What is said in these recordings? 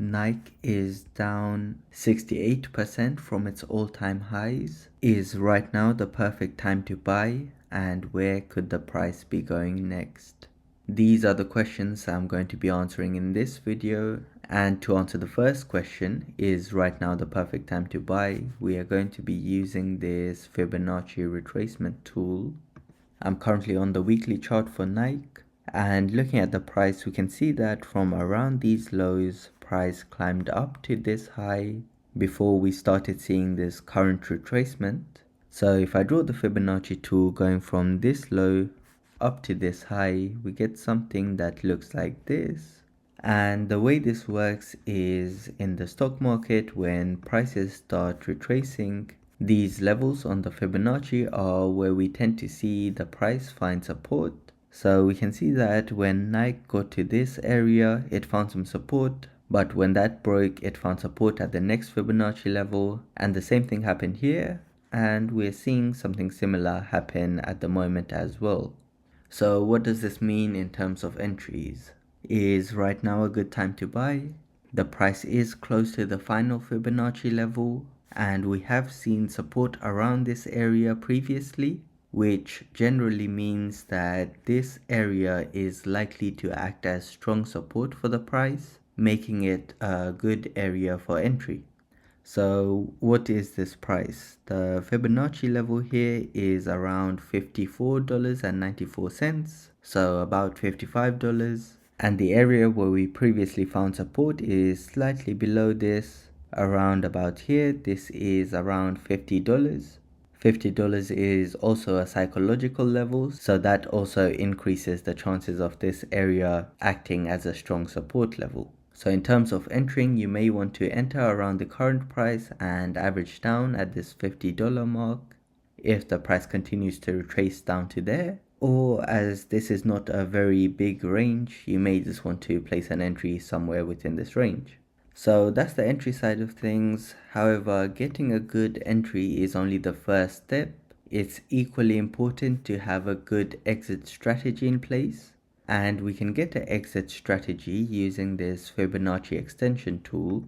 Nike is down 68% from its all-time highs. Is right now the perfect time to buy, and where could the price be going next? These are the questions I'm going to be answering in this video, and to answer the first question, is right now the perfect time to buy, we are going to be using this Fibonacci retracement tool. I'm currently on the weekly chart for Nike, and looking at the price, we can see that from around these lows, price climbed up to this high before we started seeing this current retracement. So if I draw the Fibonacci tool going from this low up to this high, we get something that looks like this. And the way this works is in the stock market, when prices start retracing, these levels on the Fibonacci are where we tend to see the price find support. So we can see that when Nike got to this area, it found some support, but when that broke, it found support at the next Fibonacci level, and the same thing happened here, and we're seeing something similar happen at the moment as well. So what does this mean in terms of entries? Is right now a good time to buy? The price is close to the final Fibonacci level, and we have seen support around this area previously, which generally means that this area is likely to act as strong support for the price, making it a good area for entry. So what is this price? The Fibonacci level here is around $54.94, so about $55. And the area where we previously found support is slightly below this, around about here. This is around $50. $50 is also a psychological level, so that also increases the chances of this area acting as a strong support level. So in terms of entering, you may want to enter around the current price and average down at this $50 mark if the price continues to retrace down to there. Or as this is not a very big range, you may just want to place an entry somewhere within this range. So that's the entry side of things. However, getting a good entry is only the first step. It's equally important to have a good exit strategy in place. And we can get an exit strategy using this Fibonacci extension tool.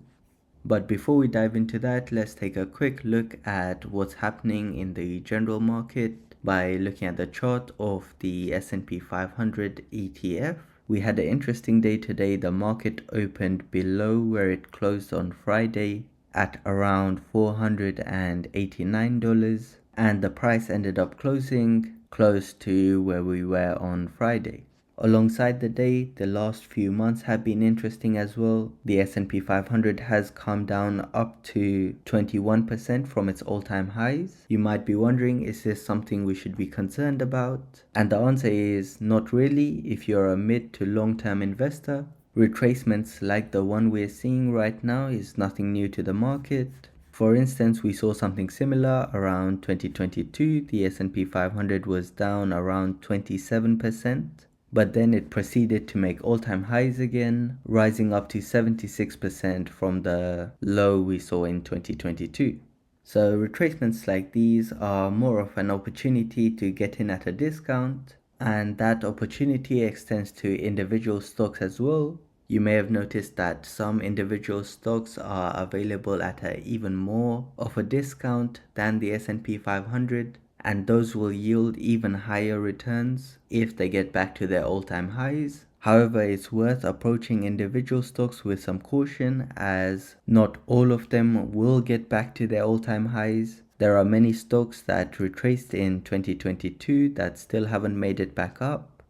But before we dive into that, let's take a quick look at what's happening in the general market by looking at the chart of the S&P 500 ETF. We had an interesting day today. The market opened below where it closed on Friday at around $489, and the price ended up closing close to where we were on Friday. Alongside the day, the last few months have been interesting as well. The S&P 500 has come down up to 21% from its all-time highs. You might be wondering, is this something we should be concerned about? And the answer is not really if you're a mid to long-term investor. Retracements like the one we're seeing right now is nothing new to the market. For instance, we saw something similar around 2022. The S&P 500 was down around 27%. But then it proceeded to make all-time highs again, rising up to 76% from the low we saw in 2022. So retracements like these are more of an opportunity to get in at a discount, and that opportunity extends to individual stocks as well. You may have noticed that some individual stocks are available at even more of a discount than the S&P 500. And those will yield even higher returns if they get back to their all-time highs. However, it's worth approaching individual stocks with some caution, as not all of them will get back to their all-time highs. There are many stocks that retraced in 2022 that still haven't made it back up.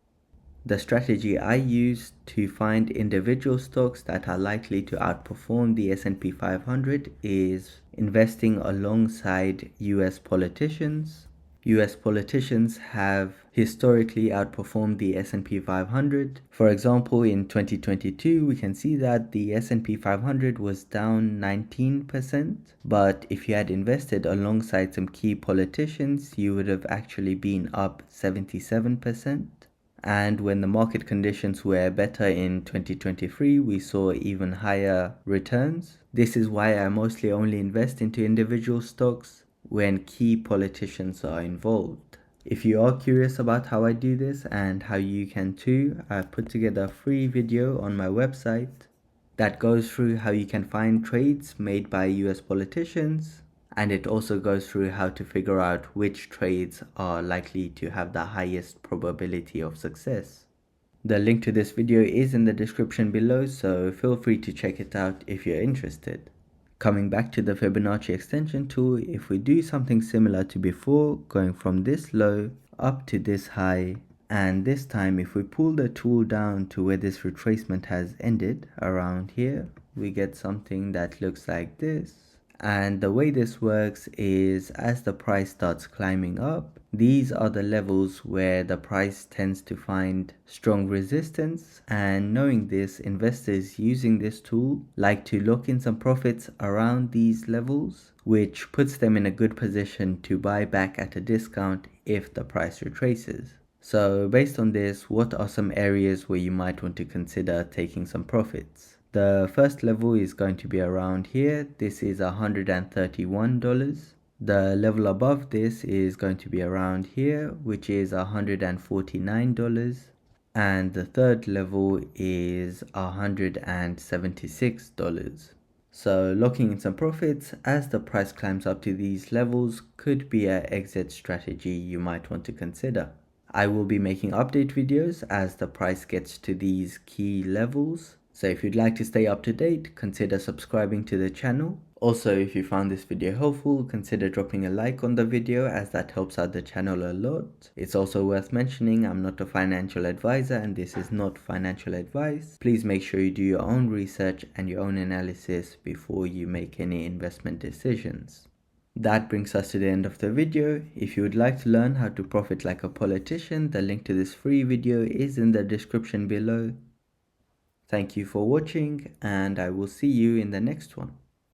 The strategy I use to find individual stocks that are likely to outperform the S&P 500 is investing alongside US politicians. US politicians have historically outperformed the S&P 500. For example, in 2022, we can see that the S&P 500 was down 19%, but if you had invested alongside some key politicians, you would have actually been up 77%. And when the market conditions were better in 2023, we saw even higher returns. This is why I mostly only invest into individual stocks when key politicians are involved. If you are curious about how I do this and how you can too, I've put together a free video on my website. that goes through how you can find trades made by US politicians, and it also goes through how to figure out which trades are likely to have the highest probability of success. The link to this video is in the description below, so feel free to check it out if you're interested. Coming back to the Fibonacci extension tool, if we do something similar to before, going from this low up to this high, and this time if we pull the tool down to where this retracement has ended around here, we get something that looks like this. And the way this works is as the price starts climbing up, these are the levels where the price tends to find strong resistance, and knowing this, investors using this tool like to lock in some profits around these levels, which puts them in a good position to buy back at a discount if the price retraces. So based on this, what are some areas where you might want to consider taking some profits? The first level is going to be around here. This is $131. The level above this is going to be around here, which is $149. And the third level is $176. So locking in some profits as the price climbs up to these levels could be an exit strategy you might want to consider. I will be making update videos as the price gets to these key levels. So if you'd like to stay up to date, consider subscribing to the channel. Also, if you found this video helpful, consider dropping a like on the video as that helps out the channel a lot. It's also worth mentioning I'm not a financial advisor and this is not financial advice. Please make sure you do your own research and your own analysis before you make any investment decisions. That brings us to the end of the video. If you would like to learn how to profit like a politician, the link to this free video is in the description below. Thank you for watching, and I will see you in the next one.